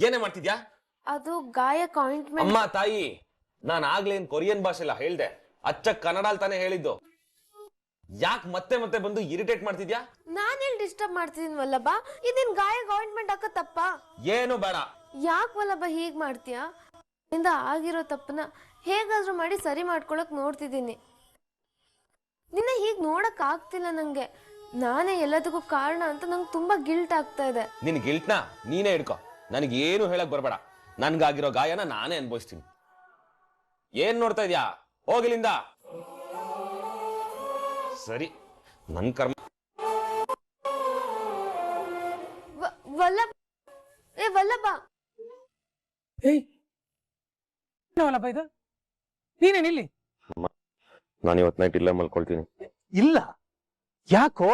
ಏನೇ ಮಾಡ್ತಿದ್ಯಾ? ಅದು ಗಾಯಕ ಆಯಿಂಟ್ಮೆಂಟ್. ಅಮ್ಮ ತಾಯಿ, ನಾನು ಆಗ್ಲೇ ಕೊರಿಯನ್ ಭಾಷೆಲ್ಲ ಹೇಳ್ದೆ, ಅಚ್ಚ ಕನ್ನಡ ತಾನೇ ಹೇಳಿದ್ದು. ಯಾಕೆ ಮತ್ತೆ ಮತ್ತೆ ಬಂದು ಇರಿಟೇಟ್ ಮಾಡ್ತಿದ್ಯಾ? ನಾನೆಲ್ಲಿ ಡಿಸ್ಟರ್ಬ್ ಮಾಡ್ತಿದೀನಿ ವಲ್ಲಭ? ಇದೇನ್ ಗಾಯಕ ಆಯಿಂಟ್ಮೆಂಟ್ ಹಾಕ ತಪ್ಪ? ಏನು ಬೇಡ. ಯಾಕೆ ವಲ್ಲಭ ಹೀಗ್ ಮಾಡ್ತೀಯಾ? ಇಂದ ಆಗಿರೋ ತಪ್ಪನ ಹೇಗಾದ್ರೂ ಮಾಡಿ ಸರಿ ಮಾಡ್ಕೊಳಕ್ ನೋಡ್ತಿದ್ದೀನಿ. ನಿನ್ನ ಹೀಗ್ ನೋಡಕ್ ಆಗ್ತಿಲ್ಲ ನಂಗೆ. ನಾನೇ ಎಲ್ಲದಕ್ಕೂ ಕಾರಣ ಅಂತ ನಂಗೆ ತುಂಬಾ ಗಿಲ್ಟ್ ಆಗ್ತಾ ಇದೆ. ನಿನ್ ಗಿಲ್ಟ್ನ ನೀನೇ ಹಿಡ್ಕೊ, ನನಗೆ ಏನು ಹೇಳಕ್ ಬರ್ಬೇಡ. ನನ್ಗಾಗಿರೋ ಗಾಯನ ನಾನೇ ಅನುಭವಿಸ್ತೀನಿ. ಏನ್ ನೋಡ್ತಾ ಇದ್ಯಾ? ಹೋಗಿಲಿಂದ. ಸರಿ, ನನ್ ಕರ್ಮ. ವಲ್ಲಭ, ಏ ವಲ್ಲಭ, ವಲ್ಲಭ ಇದು ನೀನೇನಿಲ್ಲಿ? ನಾನು ಇವತ್ ನೈಟ್ ಇಲ್ಲೇ ಮಲ್ಕೊಳ್ತೀನಿ. ಇಲ್ಲ, ಯಾಕೋ?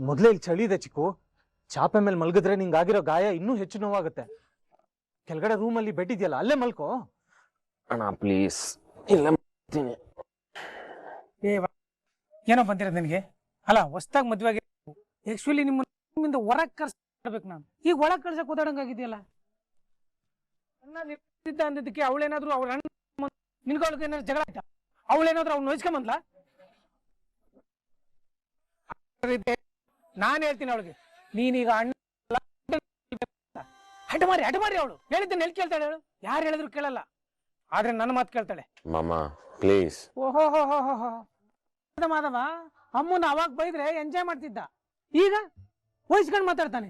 ಮೊದ್ಲೇ ಇಲ್ಲಿ ಚಳಿ ಇದೆ ಚಿಕ್ಕು. ಚಾಪೆ ಮೇಲೆ ಮಲ್ಗಿದ್ರೆ ನಿಂಗಾಗಿರೋ ಗಾಯ ಇನ್ನೂ ಹೆಚ್ಚು ನೋವಾಗುತ್ತೆ. ಕೆಳಗಡೆ ರೂಮಲ್ಲಿ ಬೆಡ್ ಇದೆಯಲ್ಲ, ಅಲ್ಲೇ ಮಲ್ಕೋ. ಅಣ್ಣ ಪ್ಲೀಸ್, ಇಲ್ಲೇ ಮಲ್ಕೊಳ್ತೀನಿ. ಏನೋ ಬಂದಿರೋದು ನಿನಗೆ? ಅಲ್ಲ, ಹೊಸ್ದಾಗಿ ಮದ್ವೆ ಆಗಿ ಆಕ್ಚುಲಿ ನಿಮ್ಮಿಂದ ಹೊರಗೆ ಕಳ್ಸ್ಬೇಕು. ನಾನು ಈಗ ಒಳಗೆ ಕಳ್ಸಕ್ ಓದಾಡಂಗಾಗಿದೆಯಲ್ಲ. ನಿರ್ತಿದ್ದ ಅಂದಿದ್ದಕ್ಕೆ ಅವಳೇನಾದ್ರು ಅವ್ರ ಅಣ್ಣ ನಿನ್ಗೊಳಗೆ ಏನಾದ್ರು ಜಗಳ ಆಯ್ತಾ? ಅವಳೇನಾದ್ರು ಅವ್ನು ನೋಯ್ಸ್ಕೊಂಬಂದ್ಲ? ನಾನು ಹೇಳ್ತೀನಿ ಅವಳಿಗೆ, ನೀನೀಗ ಅಣ್ಣ ಹಠಮಾರಿ ಅವಳು. ಹೇಳಿದ್ದನ್ನ ಎಲ್ಲಿ ಕೇಳ್ತಾಳೆ ಹೇಳು? ಯಾರು ಹೇಳಿದ್ರು ಕೇಳಲ್ಲ, ಆದ್ರೆ ನನ್ನ ಮಾತು ಕೇಳ್ತಾಳೆ. ಮಾಮ ಪ್ಲೀಸ್. ಓಹೋ ಮಾಧವ, ಅಮ್ಮನ ಅವಾಗ ಬೈದ್ರೆ ಎಂಜಾಯ್ ಮಾಡ್ತಿದ್ದ, ಈಗ ವಹಿಸ್ಕೊಂಡು ಮಾತಾಡ್ತಾನೆ.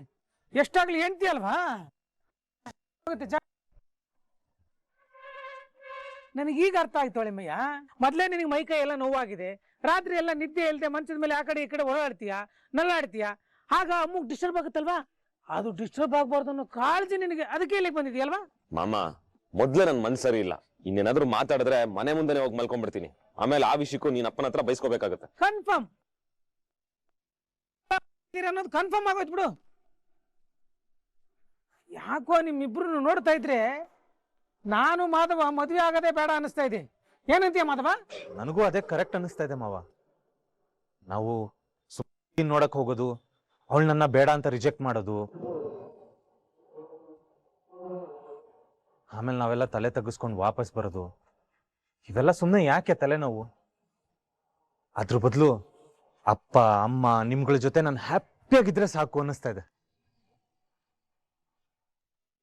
ಎಷ್ಟಾಗ್ಲಿ ಹೆಂಡ್ತಿ ಅಲ್ವಾ? ನನಗೀಗ ಅರ್ಥ ಆಯ್ತು ಅಳಿಮಯ್ಯ. ಮೊದ್ಲೇ ನಿನಗೆ ಮೈಕೈ ಎಲ್ಲ ನೋವಾಗಿದೆ, ರಾತ್ರಿ ಎಲ್ಲ ನಿದ್ದೆ ಇಲ್ಲದೆ ಮಂಚದ ಮೇಲೆ ಆ ಕಡೆ ಈ ಕಡೆ ಓಡಾಡ್ತೀಯ, ನಲ್ಲಾಡ್ತೀಯ. ಆಗ ಅಮ್ಮಗ್ ಡಿಸ್ಟರ್ಬ್ ಆಗುತ್ತಲ್ವಾ? ಅದು ಡಿಸ್ಟರ್ಬ್ ಆಗ್ಬಾರ್ದು ಅನ್ನೋ ಕಾಳಜಿ ನಿನಗೆ, ಅದಕ್ಕೆ ಇಲ್ಲಿಗೆ ಬಂದಿದ್ಯಲ್ವಾ? ಮಾಮ, ಮೊದ್ಲೇ ನನ್ ಮನ್ಸ್ ಸರಿ ಇಲ್ಲ. ಇನ್ನೇನಾದ್ರೂ ಮಾತಾಡಿದ್ರೆ ಮನೆ ಮುಂದೆ ಹೋಗಿ ಮಲ್ಕೊಂಡ್ಬಿಡ್ತೀನಿ. ಆಮೇಲೆ ಆ ವಿಷಯಕ್ಕೂ ನೀನ್ ಅಪ್ಪನ ಹತ್ರ ಬೈಸ್ಕೋಬೇಕಾಗತ್ತೆ. ಕನ್ಫರ್ಮ್ ಅನ್ನೋದು ಕನ್ಫರ್ಮ್ ಆಗೋಯ್ತು ಬಿಡು. ಯಾಕೋ ನಿಮ್ಮಿಬ್ರು ನೋಡ್ತಾ ಇದ್ರೆ ನಾನು ಮಾಧವ ಮದುವೆ ಆಗದೆ ಬೇಡ ಅನಿಸ್ತಾ ಇದೆ. ಏನಂತೀಯ ಮಾಧವ? ನನಗೂ ಅದೇ ಕರೆಕ್ಟ್ ಅನಿಸ್ತಾ ಇದೆ ಮಾವ. ನಾವು ನೋಡಕ್ ಹೋಗೋದು, ಅವಳು ನನ್ನ ಬೇಡ ಅಂತ ರಿಜೆಕ್ಟ್ ಮಾಡೋದು, ಆಮೇಲೆ ನಾವೆಲ್ಲ ತಲೆ ತಗ್ಗಿಸ್ಕೊಂಡು ವಾಪಸ್ ಬರೋದು, ಇವೆಲ್ಲ ಸುಮ್ಮನೆ ಯಾಕೆ ತಲೆನೋವು? ಅದ್ರ ಬದಲು ಅಪ್ಪ ಅಮ್ಮ ನಿಮ್ಗಳ ಜೊತೆ ನಾನು ಹ್ಯಾಪಿಯಾಗಿದ್ರೆ ಸಾಕು ಅನ್ನಿಸ್ತಾ ಇದೆ.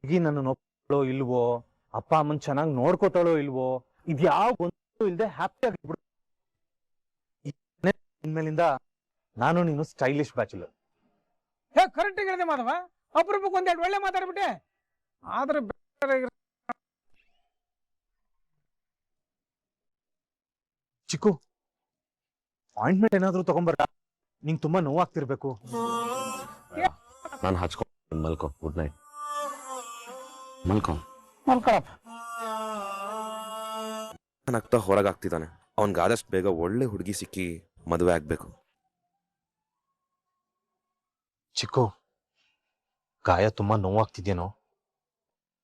ಈಗ ನನ್ನ ನೋಡ್ಕೊಳ್ಳೋ ಇಲ್ವೋ, ಅಪ್ಪ ಅಮ್ಮನ್ ಚೆನ್ನಾಗಿ ನೋಡ್ಕೋತಾಳೋ ಇಲ್ವೋ, ಇದ್ಯಾವ ಗೊಂದಲೂ ಇಲ್ಲದೆ ಹ್ಯಾಪಿ ಆಗಿಬಿಡು. ಇನ್ಮೇಲಿಂದ ನಾನು ನೀನು ಸ್ಟೈಲಿಶ್ ಬ್ಯಾಚುಲರ್. ಕರೆಕ್ಟ್ ಹೇಳಿದೆ ಮಾಧವ, ಅಪರೂಪಕ್ಕೆ ಒಂದೆರಡು ಒಳ್ಳೆ ಮಾತಾಡ್ಬಿಟ್ಟೆ. ಆದ್ರೆ ಚಿಕ್ಕು, ಆಯಿಂಟ್ಮೆಂಟ್ ಏನಾದ್ರೂ ತಗೊಂಬರ, ನಿಂಗೆ ತುಂಬಾ ನೋವಾಗ್ತಿರ್ಬೇಕು. ನಾನು ಹಚ್ಕೊಂಡು ಮಲ್ಕೋ. Good night. ಮಲ್ಕೋ. ನಗ್ತಾ ಹೊರಗಾಗ್ತಿದ್ದಾನೆ. ಅವನ್ಗೆ ಆದಷ್ಟು ಬೇಗ ಒಳ್ಳೆ ಹುಡುಗಿ ಸಿಕ್ಕಿ ಮದುವೆ ಆಗ್ಬೇಕು. ಚಿಕ್ಕು, ಗಾಯ ತುಂಬಾ ನೋವಾಗ್ತಿದ್ಯೇನೋ?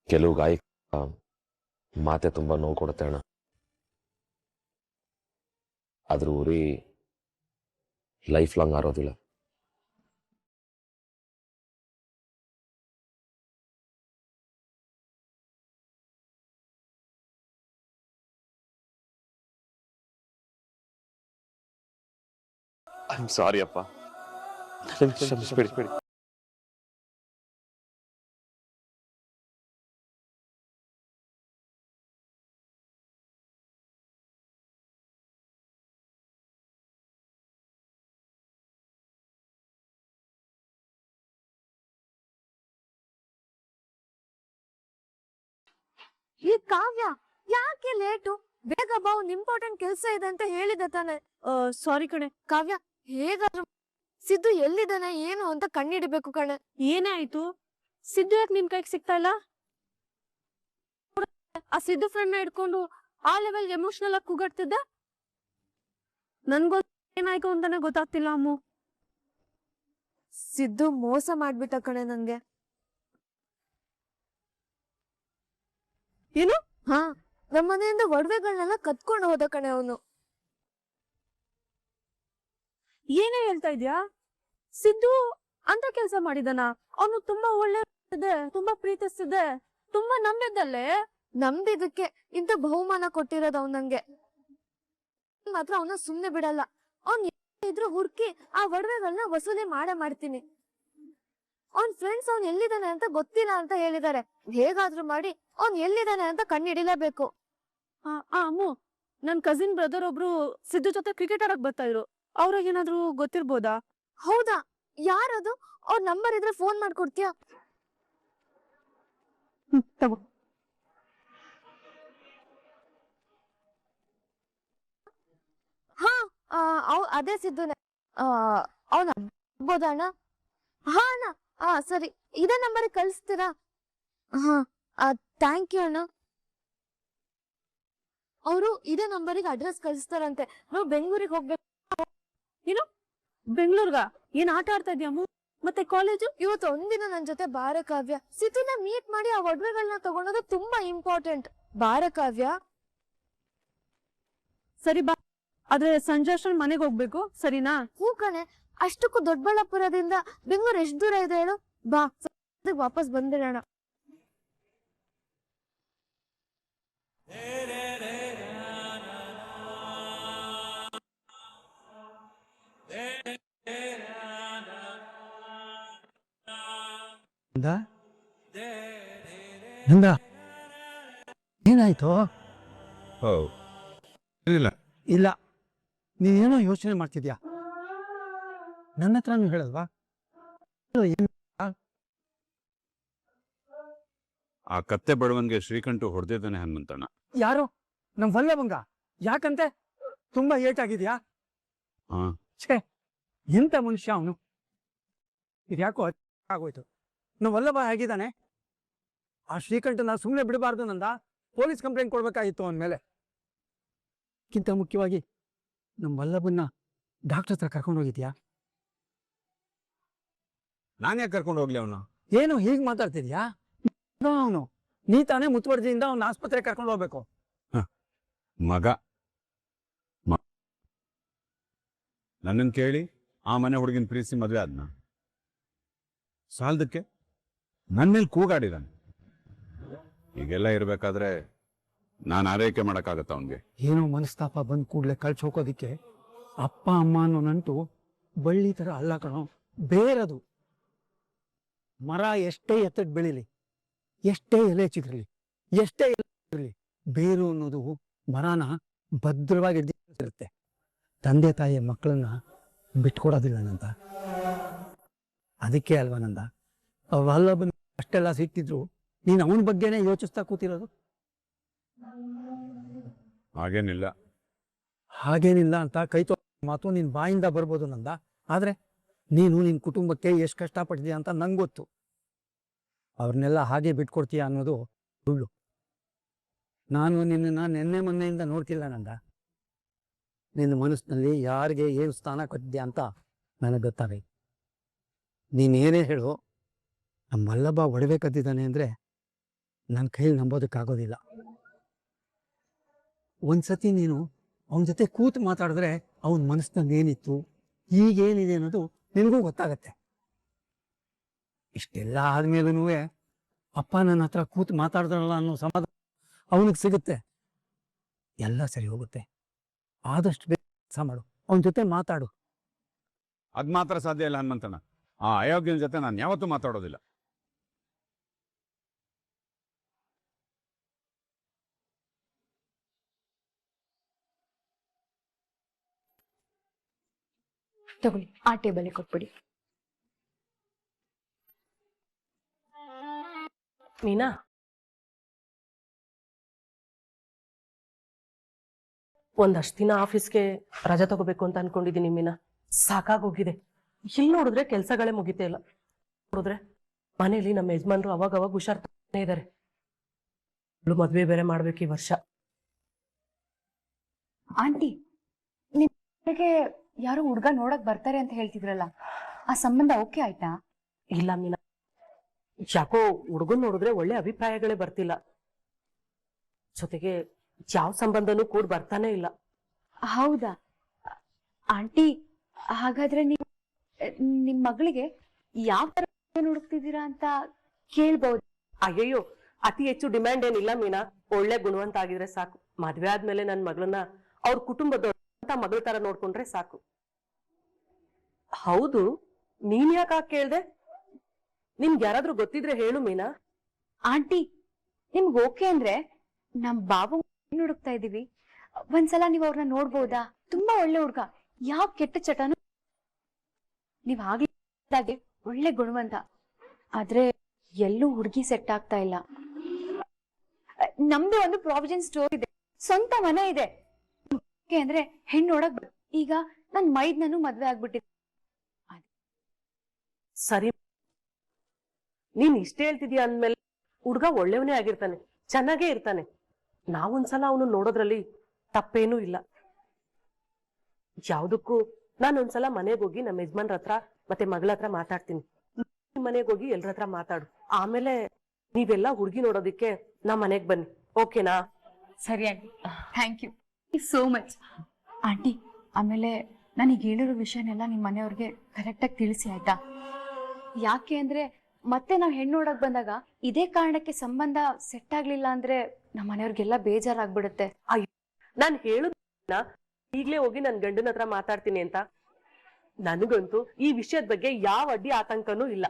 ಕೆಲವು ಗಾಯ ಮಾತೆ ತುಂಬಾ ನೋವು ಕೊಡುತ್ತೆ ಅಣ್ಣ. ಆದ್ರೂ ಉರಿ ಲೈಫ್ ಲಾಂಗ್ ಆರೋದಿಲ್ಲ. ಐ ಆಮ್ ಸಾರಿ ಅಪ್ಪ. ಕ್ಷಮಿಸ್ಬಿಡಿ. ಈ ಕಾವ್ಯ ಯಾಕೆ ಲೇಟು? ಬೇಗ ಬಾ, ಒಂದು ಇಂಪಾರ್ಟೆಂಟ್ ಕೆಲಸ ಇದೆ ಅಂತ ಹೇಳಿದೆ ತಾನೆ. ಸಾರಿ ಕಣೆ ಕಾವ್ಯ, ಹೇಗಾದ್ರೂ ಸಿದ್ದು ಎಲ್ಲಿದ್ದಾನೆ ಏನು ಅಂತ ಕಣ್ಣಿಡಿಬೇಕು ಕಣೆ. ಏನೇ ಆಯ್ತು? ಸಿದ್ದು ಯಾಕೆ ನಿನ್ ಕೈಗೆ ಸಿಗ್ತಾ ಇಲ್ಲ? ಆ ಸಿದ್ದು ಫ್ರೆಂಡ್ ನ ಇಟ್ಕೊಂಡು ಆ ಲೆವೆಲ್ ಎಮೋಷನಲ್ ಆಗಿ ಕೂಗಾಡ್ತಿದ್ದೆ. ನನ್ಗೊ ಏನಾಯ್ತು ಅಂತಾನೆ ಗೊತ್ತಾಗ್ತಿಲ್ಲ ಅಮ್ಮು. ಸಿದ್ದು ಮೋಸ ಮಾಡ್ಬಿಟ್ಟ ಕಣೆ ನಂಗೆ. ಏನು? ಹಾ, ನಮ್ಮನೆಯಿಂದ ಒಡವೆಗಳನ್ನೆಲ್ಲ ಕತ್ಕೊಂಡು ಹೋದ ಕಣೆ ಅವನು. ಏನೇ ಹೇಳ್ತಾ ಇದ್ಯಾ? ಸಿದ್ದು ಅಂತ ಕೆಲ್ಸ ಮಾಡಿದಾನ? ಅವನು ತುಂಬಾ ಒಳ್ಳೆ ತುಂಬಾ ಪ್ರೀತಿಸ್ತಿದೆ, ತುಂಬಾ ನಂಬಿದ್ದಲ್ಲೇ. ನಂಬಿದಕ್ಕೆ ಇಂಥ ಬಹುಮಾನ ಕೊಟ್ಟಿರೋದು ಅವ್ನ್ ನಂಗೆ. ಮಾತ್ರ ಅವನ ಸುಮ್ನೆ ಬಿಡಲ್ಲ. ಅವ್ನ್ ಇದ್ರು ಹುಡ್ಕಿ ಆ ಒಡವೆಗಳನ್ನ ವಸೂಲಿ ಮಾಡ್ತೀನಿ. ಅವ್ನ್ ಫ್ರೆಂಡ್ಸ್ ಅವ್ನ್ ಎಲ್ಲಿದ್ದಾನೆ ಅಂತ ಗೊತ್ತಿಲ್ಲ ಅಂತ ಹೇಳಿದಾರೆ. ಹೇಗಾದ್ರೂ ಮಾಡಿ ಅವ್ನ್ ಎಲ್ಲಿದ್ದಾನೆ ಅಂತ ಕಂಡಿಡಿಲೇಬೇಕು. ಅಮ್ಮು, ನನ್ ಕಸಿನ್ ಬ್ರದರ್ ಒಬ್ರು ಸಿದ್ದು ಜೊತೆ ಕ್ರಿಕೆಟ್ ಆಡಕ್ ಬರ್ತಾ ಇದ್ರು. ಅವ್ರಿಗೆ ಏನಾದ್ರು ಗೊತ್ತಿರ್ಬೋದಾ? ಹೌದಾ? ಯಾರದು? ಅವ್ರ ನಂಬರ್ ಇದ್ರೆ ಫೋನ್ ಮಾಡ್ಕೊಡ್ತೀಯಾ? ತಗೋ. ಹಾ, ಅದೇ ಸಿದ್ದುನೆ. ಅವನ ಆಗ್ಬೋದಾ ಅಣ್ಣ? ಹಾ ಅಣ್ಣ, ಸರಿ, ಇದೇ ನಂಬರಿಗೆ ಕಳಿಸ್ತೀರಾ? ಹಾ, ಥ್ಯಾಂಕ್ ಯು ಅಣ್ಣ. ಅವರು ಇದೇ ನಂಬರಿಗೆ ಅಡ್ರೆಸ್ ಕಳಿಸ್ತಾರಂತೆ. ನಾವು ಬೆಂಗಳೂರಿಗೆ ಹೋಗ್ಬೇಕು. ಏನು ಬೆಂಗಳೂರ್ಗ? ಏನ್ ಆಟ ಆಡ್ತಾ ಇದ್ಯಮ್ಮ? ಮತ್ತೆ ಕಾಲೇಜು? ಇವತ್ತು ಒಂದಿನ ನನ್ ಜೊತೆ ಬಾರ ಕಾವ್ಯ. ಸಿಟಿನ ಮೀಟ್ ಮಾಡಿ ಆ ಒಡವೆಗಳನ್ನ ತಗೊಳೋದು ತುಂಬಾ ಇಂಪಾರ್ಟೆಂಟ್. ಬಾರ ಕಾವ್ಯ. ಸರಿ ಬಾ, ಆದ್ರೆ ಸಂಜೆ ಅಷ್ಟ್ರಲ್ಲಿ ಮನೆಗೆ ಹೋಗ್ಬೇಕು, ಸರಿನಾ? ಹೂ ಕಣೆ, ಅಷ್ಟಕ್ಕೂ ದೊಡ್ಡಬಳ್ಳಾಪುರದಿಂದ ಬೆಂಗಳೂರು ಎಷ್ಟು ದೂರ ಇದೆ ಹೇಳು? ಬಾ, ವಾಪಸ್ ಬಂದಿರೋಣ. ಏನಾಯ್ತು? ಇಲ್ಲ ಇಲ್ಲ, ನೀನೇನೋ ಯೋಚನೆ ಮಾಡ್ತಿದ್ಯಾ. ನನ್ನ ಹತ್ರನೂ ಹೇಳಲ್ವಾ? ಆ ಕತ್ತೆ ಬಡವನ್ಗೆ ಶ್ರೀಕಂಠು ಹೊಡೆದಿದ್ದಾನೆ ಹನುಮಂತಣ್ಣ. ಯಾರು? ನಮ್ ವಲ್ಲಭಂಗ? ಯಾಕಂತೆ? ತುಂಬಾ ಏಟಾಗಿದ್ಯಾ? ಹಾ, ಛೇ, ಎಂತ ಮನುಷ್ಯ ಅವನು. ಇದ್ಯಾಕೋ ಆಗೋಯ್ತು. ನಮ್ಮ ವಲ್ಲಭ ಹೇಗಿದ್ದಾನೆ? ಆ ಶ್ರೀಕಂಠನ ಸುಮ್ಮನೆ ಬಿಡಬಾರ್ದು ನಂದ. ಪೊಲೀಸ್ ಕಂಪ್ಲೇಂಟ್ ಕೊಡ್ಬೇಕಾಗಿತ್ತು ಅವನ ಮೇಲೆ. ಕಿಂತ ಮುಖ್ಯವಾಗಿ ನಮ್ಮ ವಲ್ಲಭನ್ನ ಡಾಕ್ಟರ್ ಹತ್ರ ಕರ್ಕೊಂಡು ಹೋಗಿದ್ಯಾ? ನಾನು ಯಾಕೆ ಕರ್ಕೊಂಡು ಹೋಗ್ಲಿ ಅವನು? ಏನು ಹೀಗೆ ಮಾತಾಡ್ತಿದ್ಯಾ? ಅವನು ನೀ ತಾನೇ ಮುತುವರ್ಜಿಯಿಂದ ಅವನ ಆಸ್ಪತ್ರೆಗೆ ಕರ್ಕೊಂಡು ಹೋಗ್ಬೇಕು. ಮಗ ನನ್ನನ್ನು ಕೇಳಿ ಆ ಮನೆ ಹುಡುಗಿನ ಪ್ರೀತಿಸಿ ಮದುವೆ ಆದ್ನ. ಸಾಲದಕ್ಕೆ ನನ್ನ ಮೇಲೆ ಕೂಗಾಡಿದಾನೆ. ಹೀಗೆಲ್ಲ ಇರ್ಬೇಕಾದ್ರೆ ನಾನು ಆರೈಕೆ ಮಾಡಕ್ಕಾಗತ್ತ ಅವನ್ಗೆ? ಏನೋ ಮನಸ್ತಾಪ ಬಂದ್ ಕೂಡ್ಲೆ ಕಳ್ಸಿ ಹೋಗೋದಿಕ್ಕೆ ಅಪ್ಪ ಅಮ್ಮ ಅನ್ನೋ ನಂಟು ಬಳ್ಳಿ ತರ ಅಲ್ಲ ಕಣೋ, ಬೇರದು. ಮರ ಎಷ್ಟೇ ಎತ್ತಡ್ ಬೆಳಿಲಿ, ಎಷ್ಟೇ ಎಲೆ ಚಿತ್ರಲಿ, ಎಷ್ಟೇ ಇರಲಿ, ಬೇರು ಅನ್ನೋದು ಮರನ ಭದ್ರವಾಗಿ ಇರುತ್ತೆ. ತಂದೆ ತಾಯಿಯ ಮಕ್ಕಳನ್ನ ಬಿಟ್ಕೊಡೋದಿಲ್ಲ ನಂದ. ಅದಕ್ಕೆ ಅಲ್ವಾ ನಂದ ವಲ್ಲಭನ್ ಅಷ್ಟೆಲ್ಲ ಸಿಟ್ಟಿದ್ರು ನೀನು ಅವನ ಬಗ್ಗೆನೇ ಯೋಚಿಸ್ತಾ ಕೂತಿರೋದು. ಹಾಗೇನಿಲ್ಲ. ಹಾಗೇನಿಲ್ಲ ಅಂತ ಕೈತೋ ಮಾತು ನಿನ್ ಬಾಯಿಂದ ಬರ್ಬೋದು ನಂದ. ಆದ್ರೆ ನೀನು ನಿನ್ ಕುಟುಂಬಕ್ಕೆ ಎಷ್ಟು ಕಷ್ಟಪಟ್ಟಿದ್ಯಾ ಅಂತ ನಂಗೆ ಗೊತ್ತು. ಅವ್ರನ್ನೆಲ್ಲ ಹಾಗೆ ಬಿಟ್ಕೊಡ್ತೀಯ ಅನ್ನೋದು ಸುಳ್ಳು. ನಾನು ನಿನ್ನನ್ನು ನೆನ್ನೆ ಮೊನ್ನೆಯಿಂದ ನೋಡ್ತಿಲ್ಲ ನಂದ. ನಿನ್ನ ಮನಸ್ಸಿನಲ್ಲಿ ಯಾರಿಗೆ ಏನು ಸ್ಥಾನ ಕೊಟ್ಟಿದ್ಯಾ ಅಂತ ನನಗೆ ಗೊತ್ತಾಗೈತೆ. ನೀನೇನೇ ಹೇಳು, ನಮ್ಮ ವಲ್ಲಭ ಒಡವೆ ಕದ್ದಿದ್ದಾನೆ ಅಂದರೆ ನನ್ನ ಕೈಲಿ ನಂಬೋದಕ್ಕಾಗೋದಿಲ್ಲ. ಒಂದ್ಸತಿ ನೀನು ಅವನ ಜೊತೆ ಕೂತು ಮಾತಾಡಿದ್ರೆ ಅವನ ಮನಸ್ಸಿನಲ್ಲಿ ಏನಿತ್ತು, ಈಗೇನಿದೆ ಅನ್ನೋದು ನಿನಗೂ ಗೊತ್ತಾಗತ್ತೆ. ಇಷ್ಟೆಲ್ಲ ಆದ್ಮೇಲೂ ಅಪ್ಪ ನನ್ನ ಹತ್ರ ಕೂತು ಮಾತಾಡ್ದಲ್ಲ ಅನ್ನೋ ಸಮಾಧಾನ ಅವನಿಗೆ ಸಿಗುತ್ತೆ. ಎಲ್ಲ ಸರಿ ಹೋಗುತ್ತೆ. ಆದಷ್ಟು ಬೇಗ ಕೆಲಸ ಮಾಡು, ಅವನ ಜೊತೆ ಮಾತಾಡು. ಅದ್ ಮಾತ್ರ ಸಾಧ್ಯ ಇಲ್ಲ ಹನುಮಂತಣ್ಣ. ಆ ಅಯೋಗ್ಯನ ಜೊತೆ ನಾನು ಯಾವತ್ತೂ ಮಾತಾಡೋದಿಲ್ಲ. ತಗೊಳ್ಳಿ, ಆ ಟೇಬಲ್ ಕೊಟ್ಬಿಡಿ. ಮೀನಾ, ಒಂದಷ್ಟು ದಿನ ಆಫೀಸ್ಗೆ ರಜಾ ತಗೋಬೇಕು ಅಂತ ಅನ್ಕೊಂಡಿದೀನಿ ಮೀನಾ. ಸಾಕಾಗೋಗಿದೆ. ಇಲ್ಲಿ ನೋಡಿದ್ರೆ ಕೆಲ್ಸಗಳೇ ಮುಗಿತೇ ಇಲ್ಲ. ನೋಡಿದ್ರೆ ಮನೇಲಿ ನಮ್ಮ ಯಜಮಾನ್ರು ಅವಾಗ ಹುಷಾರ್ ಇದ್ದಾರೆ. ಮದ್ವೆ ಬೇರೆ ಮಾಡ್ಬೇಕು ಈ ವರ್ಷ. ಆಂಟಿ, ನಿಮಗೆ ಯಾರೋ ಹುಡ್ಗ ನೋಡಕ್ ಬರ್ತಾರೆ ಅಂತ ಹೇಳ್ತಿದ್ರಲ್ಲ, ಆ ಸಂಬಂಧ ಓಕೆ ಆಯ್ತಾ? ಇಲ್ಲ ಮೀನಾ, ಯಾಕೋ ಹುಡುಗನ್ ನೋಡಿದ್ರೆ ಒಳ್ಳೆ ಅಭಿಪ್ರಾಯಗಳೇ ಬರ್ತಿಲ್ಲ. ಜೊತೆಗೆ ಯಾವ ಸಂಬಂಧನೂ ಕೂಡ ಬರ್ತಾನೆ ಇಲ್ಲ. ಹೌದಾ ಆಂಟಿ? ಹಾಗಾದ್ರೆ ನೀವು ನಿಮ್ ಮಗಳಿಗೆ ಯಾವ ತರ ಹುಡುಕ್ತಿದ್ದೀರಾ ಅಂತ ಕೇಳ್ಬಹುದು? ಅಯ್ಯಯ್ಯೋ, ಅತಿ ಹೆಚ್ಚು ಡಿಮ್ಯಾಂಡ್ ಏನಿಲ್ಲ ಮೀನಾ. ಒಳ್ಳೆ ಗುಣವಂತ ಆಗಿದ್ರೆ ಸಾಕು. ಮದ್ವೆ ಆದ್ಮೇಲೆ ನನ್ ಮಗಳನ್ನ ಅವ್ರ ಕುಟುಂಬದವ್ರ ಮಗಳ ತರ ನೋಡ್ಕೊಂಡ್ರೆ ಸಾಕು. ಹೌದು, ನೀನ್ ಯಾಕ ಕೇಳ್ದೆ? ನಿಮ್ಗೆ ಯಾರಾದ್ರೂ ಗೊತ್ತಿದ್ರೆ ಹೇಳು ಮೀನಾ. ಆಂಟಿ, ನಿಮ್ಗೆ ಓಕೆ ಅಂದ್ರೆ ನಮ್ ಬಾಬು ಹುಡುಕ್ತಾ ಇದೀವಿ. ಒಂದ್ಸಲ ನೀವ್ ಅವ್ರನ್ನ ನೋಡ್ಬೋದಾ? ತುಂಬಾ ಒಳ್ಳೆ ಹುಡ್ಗ, ಯಾವ ಕೆಟ್ಟ ಚಟನು. ನೀವ್ ಆಗ್ಲೇ ಒಳ್ಳೆ ಗುಣವಂತ. ಆದ್ರೆ ಎಲ್ಲೂ ಹುಡುಗಿ ಸೆಟ್ ಆಗ್ತಾ ಇಲ್ಲ. ನಮ್ದು ಒಂದು ಪ್ರಾವಿಷನ್ ಸ್ಟೋರ್ ಇದೆ, ಸ್ವಂತ ಮನೆ ಇದೆ. ಅಂದ್ರೆ ಹೆಣ್ಣು ನೋಡಕ್ ಈಗ ನನ್ ಮೈದ್ನೂ ಮದ್ವೆ ಆಗ್ಬಿಟ್ಟಿದೆ. ಸರಿ, ನೀನ್ ಇಷ್ಟ ಹೇಳ್ತಿದ್ಯಾ ಅಂದ್ಮೇಲೆ ಹುಡ್ಗ ಒಳ್ಳೆಯವನೇ ಆಗಿರ್ತಾನೆ, ಚೆನ್ನಾಗೇ ಇರ್ತಾನೆ. ನಾವೊಂದ್ಸಲ ಅವನು ನೋಡೋದ್ರಲ್ಲಿ ತಪ್ಪೇನೂ ಇಲ್ಲ. ಯಾವ್ದಕ್ಕೂ ನಾನೊಂದ್ಸಲ ಮನೆಗೆ ಹೋಗಿ ನಮ್ಮ ಯಜಮಾನ್ರ ಹತ್ರ ಮತ್ತೆ ಮಗಳ ಹತ್ರ ಮಾತಾಡ್ತೀನಿ. ಮನೆಗೆ ಹೋಗಿ ಎಲ್ರ ಹತ್ರ ಮಾತಾಡು. ಆಮೇಲೆ ನೀವೆಲ್ಲ ಹುಡುಗಿ ನೋಡೋದಿಕ್ಕೆ ನಾ ಮನೆಗ್ ಬನ್ನಿ, ಓಕೆನಾ? ಸರಿ aunty, thank you so much. Aunty, ಆಮೇಲೆ ನನಗೆ ಹೇಳಿರೋ ವಿಷಯನೆಲ್ಲ ನಿಮ್ಮ ಮನೆಯವ್ರಿಗೆ ಕರೆಕ್ಟಾಗಿ ತಿಳಿಸಿ, ಆಯ್ತಾ? ಯಾಕೆ ಅಂದ್ರೆ ಮತ್ತೆ ನಾವ್ ಹೆಣ್ಣು ನೋಡಕ್ ಬಂದಾಗ ಇದೇ ಕಾರಣಕ್ಕೆ ಸಂಬಂಧ ಸೆಟ್ ಆಗ್ಲಿಲ್ಲ ಅಂದ್ರೆ ನಮ್ಮ ಮನೆಯವ್ರಿಗೆಲ್ಲ ಬೇಜಾರಾಗ್ಬಿಡುತ್ತೆ. ಅಯ್ಯೋ, ನಾನ್ ಹೇಳುದ ಈಗ್ಲೇ ಹೋಗಿ ನನ್ ಗಂಡನ ಹತ್ರ ಮಾತಾಡ್ತೀನಿ ಅಂತ. ನನಗಂತೂ ಈ ವಿಷಯದ ಬಗ್ಗೆ ಯಾವ ಅಡ್ಡಿ ಆತಂಕನೂ ಇಲ್ಲ.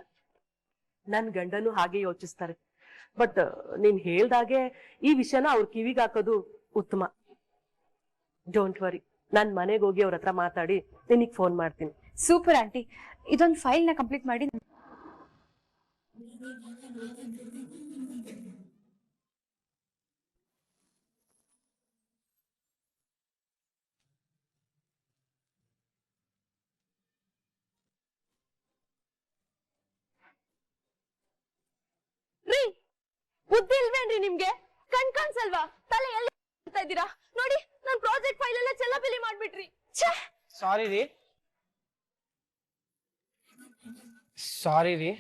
ನನ್ ಗಂಡನು ಹಾಗೆ ಯೋಚಿಸ್ತಾರೆ. ಬಟ್ ನೀನ್ ಹೇಳ್ದಾಗೆ ಈ ವಿಷಯನ ಅವ್ರ ಕಿವಿಗೆ ಹಾಕೋದು ಉತ್ತಮ. ಡೋಂಟ್ ವರಿ, ನಾನ್ ಮನೆಗೆ ಹೋಗಿ ಅವ್ರ ಹತ್ರ ಮಾತಾಡಿ ನಿನಗ್ ಫೋನ್ ಮಾಡ್ತೀನಿ. ಸೂಪರ್ ಆಂಟಿ, ಇದೊಂದು ಫೈಲ್ ನ ಕಂಪ್ಲೀಟ್ ಮಾಡಿ. ಬುದ್ಧಿ ಇಲ್ವೇನ್ರಿ ನಿಮ್ಗೆ? ಕಣ್ ಕಾಣ್ಸಲ್ವಾ? ತಲೆ ಎಲ್ಲಿ ಇದ್ದೀರಾ ನೋಡಿ, ನನ್ ಪ್ರಾಜೆಕ್ಟ್ ಫೈಲ್ ಎಲ್ಲ ಚೆಲ್ಲಪಿಲ್ಲಿ ಮಾಡ್ಬಿಟ್ರಿ. ಸಾರಿ ರೀ.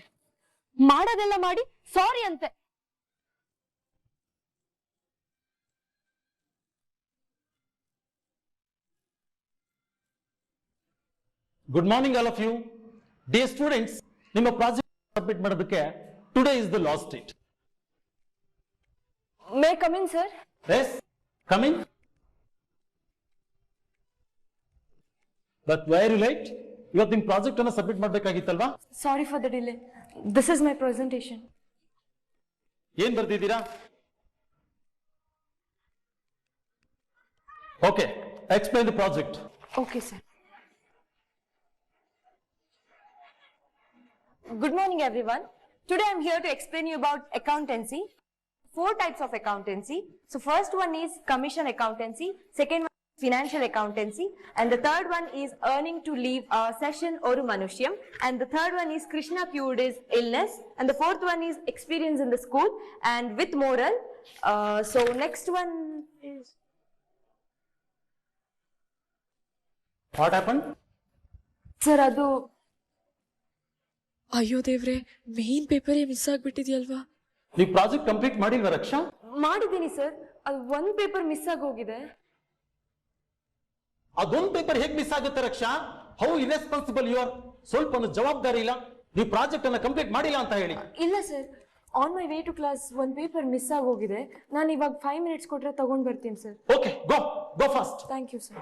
ಮಾಡೋದೆಲ್ಲ ಮಾಡಿ ಸಾರಿ ಅಂತೆ. Good morning all of you. Dear students, ನಿಮ್ಮ ಪ್ರಾಜೆಕ್ಟ್ ಸಬ್ಮಿಟ್ ಮಾಡೋದಕ್ಕೆ today is the last date. May come in sir? Yes, come in. But why are you late? ಇವತ್ತು ನಿಮ್ಮ ಪ್ರಾಜೆಕ್ಟ್ ಅನ್ನು ಸಬ್ಮಿಟ್ ಮಾಡಬೇಕಾಗಿತ್ತಲ್ವಾ? Sorry for the delay. This is my presentation. ಏನ್ ಬರ್ದಿದ್ದೀರಾ? Okay, explain the project. Okay sir. Good morning everyone. Today I'm here to explain you about accountancy. 4 types of accountancy. So first one is commission accountancy, second one is financial accountancy, and the third one is earning to leave session oru manushyam, and the third one is Krishna cured his illness, and the fourth one is experience in the school and with moral. So next one is What happened? sir adu ಅಯ್ಯೋ ದೇವ್ರೆ, main ಪೇಪರೇ miss ಆಗ್ಬಿಟ್ಟಿದ್ಯಲ್ವಾ? ನೀವು project complete ಮಾಡಿಲ್ವಾ ರಕ್ಷಾ? ಮಾಡಿದ್ದೀನಿ sir, ಅದು ಒಂದು paper miss ಆಗಿ ಹೋಗಿದೆ. ಅದೊಂದು ಪೇಪರ್ ಹೇಗೆ ಮಿಸ್ ಆಗುತ್ತೆ Raksha? How irresponsible you are. ಸ್ವಲ್ಪ ಜವಾಬ್ದಾರಿ ಇಲ್ಲ, ನೀವು ಪ್ರಾಜೆಕ್ಟ್ ಅನ್ನ ಕಂಪ್ಲೀಟ್ ಮಾಡಿಲ್ಲ ಅಂತ ಹೇಳಿ. ಇಲ್ಲ sir, on my way to class ಒಂದು ಪೇಪರ್ ಮಿಸ್ ಆಗಿ ಹೋಗಿದೆ. ನಾನು ಇವಾಗ 5 minutes ಕೊಟ್ರೆ ತಗೊಂಡ್ ಬರ್ತೀನಿ sir. Okay, go fast. Thank you sir.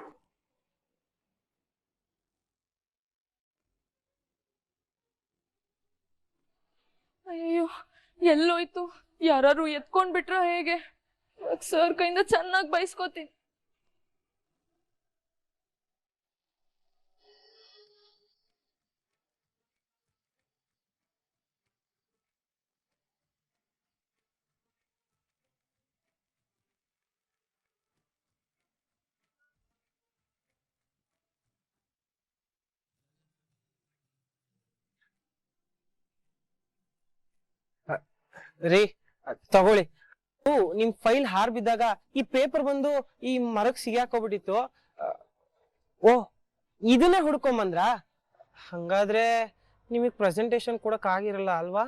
ಅಯ್ಯೋ, ಎಲ್ಲೋಯ್ತು? ಯಾರು ಎತ್ಕೊಂಡ್ಬಿಟ್ರ ಹೇಗೆ? ಸರ್ ಕೈಯಿಂದ ಚೆನ್ನಾಗಿ ಬೈಸ್ಕೋತೀನಿ. ರೀ, ತಗೊಳ್ಳಿ. ನಿಮ್ ಫೈಲ್ ಹಾರ್ ಬಿದ್ದಾಗ ಈ ಪೇಪರ್ ಬಂದು ಈ ಮರಕ್ ಸಿಗಾಕೋಬಿಟ್ಟಿತ್ತು. ಓಹ್, ಇದನ್ನೇ ಹುಡ್ಕೊಂಬಂದ್ರ? ಹಂಗಾದ್ರೆ ನಿಮಗ್ ಪ್ರೆಸೆಂಟೇಶನ್ ಕೊಡಕ್ ಆಗಿರಲ್ಲ ಅಲ್ವಾ?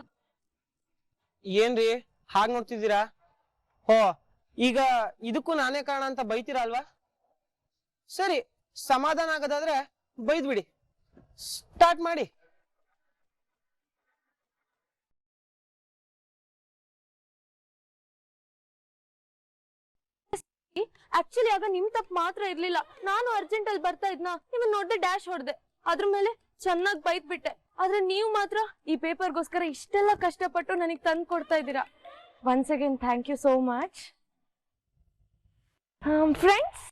ಏನ್ರಿ ಹಾಗ್ ನೋಡ್ತಿದ್ದೀರಾ? ಹೋ, ಈಗ ಇದಕ್ಕೂ ನಾನೇ ಕಾರಣ ಅಂತ ಬೈತೀರಾ ಅಲ್ವಾ? ಸರಿ, ಸಮಾಧಾನ ಆಗೋದಾದ್ರೆ ಬೈದ್ಬಿಡಿ. ಸ್ಟಾರ್ಟ್ ಮಾಡಿ. ಆಕ್ಚುಲಿ ಆಗ ನಿಮ್ ತಪ್ಪು ಮಾತ್ರ ಇರ್ಲಿಲ್ಲ. ನಾನು ಅರ್ಜೆಂಟ್ ಅಲ್ಲಿ ಬರ್ತಾ ಇದ್ನ, ನಿಮ್ಮನ್ನ ನೋಡ್ದೆ ಡ್ಯಾಶ್ ಹೊಡ್ದೆ. ಅದ್ರ ಮೇಲೆ ಚೆನ್ನಾಗಿ ಬೈತ್ ಬಿಟ್ಟೆ. ಆದ್ರೆ ನೀವು ಮಾತ್ರ ಈ ಪೇಪರ್ಗೋಸ್ಕರ ಇಷ್ಟೆಲ್ಲ ಕಷ್ಟಪಟ್ಟು ನನಗೆ ತಂದು ಕೊಡ್ತಾ ಇದ್ದೀರಾ. Once again thank you so much. Friends,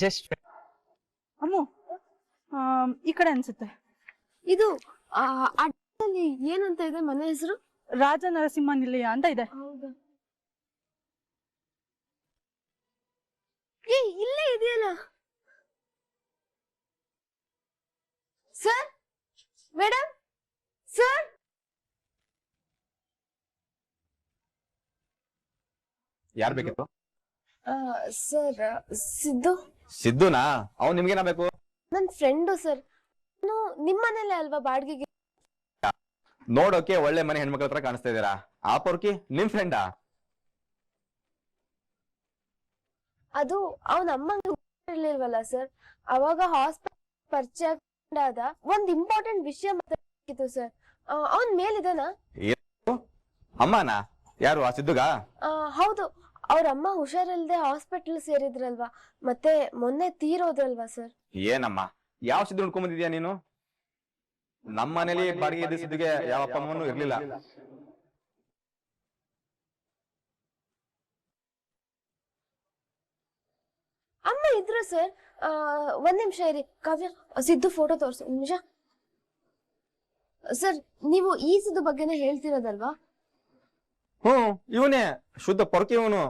just ಅಮ್ಮು ಈ ಕಡೆ ಅನ್ಸುತ್ತೆ. ಇದು ಅಡ್ಡಲ್ಲಿ ಏನಂತ ಇದೆ ಮನೆ ಹೆಸರು? ರಾಜ ನರಸಿಂಹ ನಿಲಯ ಅಂತ ಇದೆ. ಹೌದಾ? ಏ, ಇಲ್ಲೇ ಇದೆಯಲ್ಲ. Sir, madam, sir. ಯಾರು ಬೇಕಿತ್ತು? ಸರ್, ಸಿದ್ದು. ಸಿದ್ದುನಾ? ಅವ್ನು ನಿಮ್ಗೇನ ಬೇಕು? ನನ್ನ ಫ್ರೆಂಡು ಸರ್. ನಾನು ನಿಮ್ಮನೇಲೆ ಅಲ್ವಾ ಬಾಡಿಗೆಗೆ? ನೋಡೋಕೆ ಒಳ್ಳೆ ಮನೆ ಹೆಣ್ಮಕ್ಳ ಹತ್ರ ಕಾಣಿಸ್ತಾ ಇದೀರಾ. ಆ ಪೊರ್ಕಿ ನಿಮ್ ಫ್ರೆಂಡಾ? ಅದು ಅವನ ಅಮ್ಮಂಗೆ ಇರ್ಲಿಲ್ವಲ್ಲ ಸರ್, ಅವಾಗ ಹಾಸ್ಪಿಟಲ್ ಪರಿಚಯ ಆದ ಒಂದ್ ಇಂಪಾರ್ಟೆಂಟ್ ವಿಷಯ ಮಾತಾಡ್ಬೇಕಿತ್ತು ಸರ್. ಅವನ್ ಮೇಲಿದಾನ? ಅಮ್ಮನಾ? ಯಾರು ಆ ಸಿದ್ದುಗ? ಹೌದು, ಅವ್ರ ಅಮ್ಮ ಹುಷಾರಿಲ್ದೆ ಹಾಸ್ಪಿಟಲ್ ಸೇರಿದ್ರಲ್ವಾ, ಮತ್ತೆ ಮೊನ್ನೆ ತೀರೋದ್ರಲ್ವಾ ಸರ್. ಏನಮ್ಮ, ಯಾವ ಸಿದ್ದು ಹುಡ್ಕೊಂಡ್ ನೀನು? ನಮ್ಮ ಮನೇಲಿ ಬಾಡಿಗೆ ಇದ್ದ ಸಿದ್ದುಗೆ ಯಾವ ಅಪ್ಪ ಅಮ್ಮನೂ ಇರ್ಲಿಲ್ಲ. ಅಮ್ಮ ಇದ್ರು ಸರ್. ಒಂದ್ ನಿಮಿಷ ಇರಿ, ಕಾವ್ಯ ಸಿದ್ದು ಫೋಟೋ ತೋರ್ಸು ನಿಮಿಷ. ಸರ್, ನೀವು ಈ ಸಿದ್ದು ಬಗ್ಗೆನೇ ಹೇಳ್ತಿರೋದಲ್ವಾ? ಇವನೇ ಶುದ್ಧ ಪೊರ್ಕಿ ಇವನು.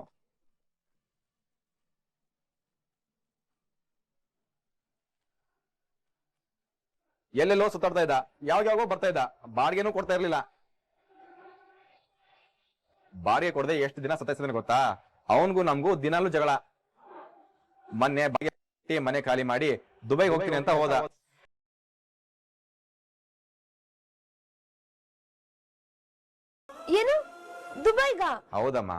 ಎಲ್ಲೆಲ್ಲೋ ಸುತ್ತಾಡ್ತಾ ಇದ್ದ, ಯಾವಾಗೋ ಬರ್ತಾ ಇದ್ದ, ಬಾಡಿಗೆನೂ ಕೊಡ್ತಾ ಇರ್ಲಿಲ್ಲ. ಬಾಡಿಗೆ ಕೊಡದೆ ಎಷ್ಟು ದಿನ ಸತಾಯಿಸಿದಾನೆ ಗೊತ್ತಾ? ಅವನ್ಗೂ ನಮ್ಗೂ ದಿನಾಲೂ ಜಗಳ. ಮೊನ್ನೆ ಮನೆ ಖಾಲಿ ಮಾಡಿ ದುಬೈಗೆ ಹೋಗ್ತೀನಿ ಅಂತ ಹೋದ. ಏನು, ದುಬೈಗಾ? ಹೌದಮ್ಮ.